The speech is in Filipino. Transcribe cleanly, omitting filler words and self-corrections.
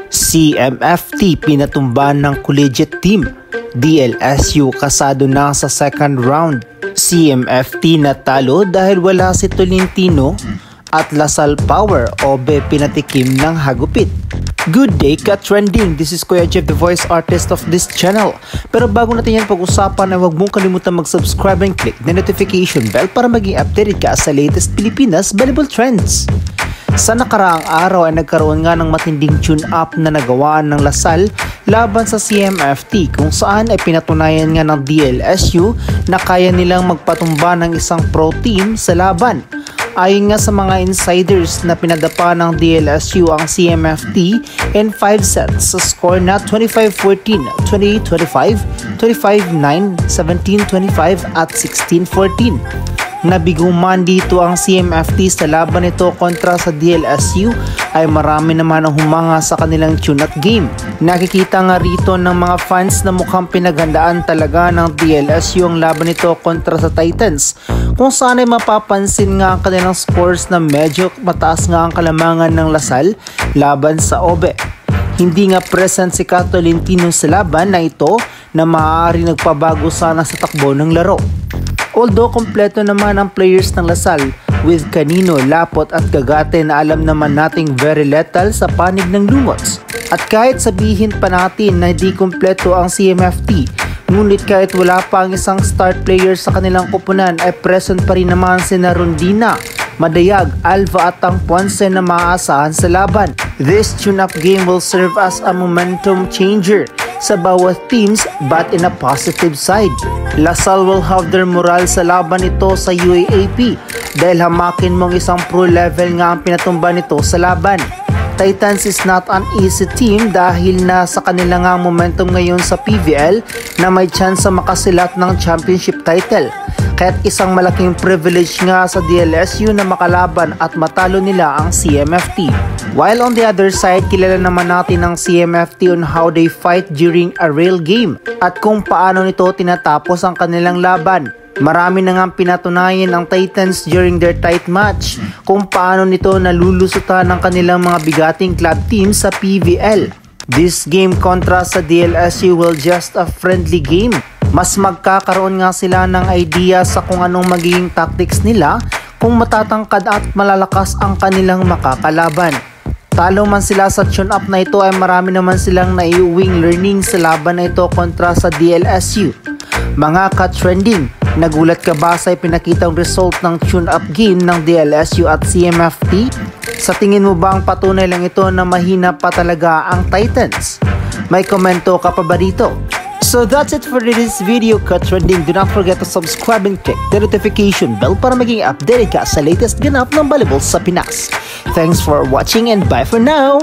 CMFT pinatumbahan ng collegiate team. DLSU kasado na sa second round. CMFT natalo dahil wala si Tolentino at Lasal Power Obe pinatikim ng hagupit. Good day ka-trending! This is Kuya Jeff, the voice artist of this channel. Pero bago natin yan pag-usapan ay huwag mong kalimutan mag-subscribe and click the notification bell para maging updated ka sa latest Pilipinas volleyball trends. Sa nakaraang araw ay nagkaroon nga ng matinding tune-up na nagawa ng Lasal laban sa CMFT kung saan ay pinatunayan nga ng DLSU na kaya nilang magpatumba ng isang pro team sa laban. Ayon nga sa mga insiders na pinadapa ng DLSU ang CMFT in 5 sets sa score na 25-14, 28-25, 25-9, 17-25 at 16-14. Nabiguman dito ang CMFT sa laban nito kontra sa DLSU ay marami naman ang humanga sa kanilang tune-up game. Nakikita nga rito ng mga fans na mukhang pinaghandaan talaga ng DLSU ang laban nito kontra sa Titans, kung saan ay mapapansin nga ang kanilang scores na medyo mataas nga ang kalamangan ng Lasal laban sa Obe. Hindi nga present si Tolentino sa laban na ito na maaari nagpabago sana sa takbo ng laro. Although kompleto naman ang players ng Lasal with Canino, Lapot at Gagate na alam naman nating very lethal sa panig ng lumots. At kahit sabihin pa natin na hindi kompleto ang CMFT, ngunit kahit wala pa ang isang start player sa kanilang kupunan ay present pa rin naman sina Rondina, Madayag, Alva at ang Ponce na maaasahan sa laban. This tune-up game will serve as a momentum changer sa bawat teams but in a positive side. Lasal will have their moral sa laban nito sa UAAP dahil hamakin mong isang pro level nga ang pinatumba nito sa laban. Titans is not an easy team dahil nasa kanila nga momentum ngayon sa PVL na may chance sa makasilat ng championship title. Kaya't isang malaking privilege nga sa DLSU na makalaban at matalo nila ang CMFT. While on the other side, kilala naman natin ang CMFT on how they fight during a real game at kung paano nito tinatapos ang kanilang laban. Marami na nga pinatunayan ang Titans during their tight match kung paano nito nalulusutan ng kanilang mga bigating club team sa PVL. This game kontra sa DLSU will just a friendly game. Mas magkakaroon nga sila ng idea sa kung anong magiging tactics nila kung matatangkad at malalakas ang kanilang makakalaban. Talo man sila sa tune-up na ito ay marami naman silang naiuwing learning sa laban na ito kontra sa DLSU. Mga ka-trending, nagulat ka ba sa ipinakitang result ng tune-up game ng DLSU at CMFT? Sa tingin mo ba ang patunay lang ito na mahina pa talaga ang Titans? May komento ka pa ba dito? So that's it for this video ka-trending. Do not forget to subscribe and click the notification bell para maging updated ka sa latest ganap ng volleyball sa Pinas. Thanks for watching and bye for now!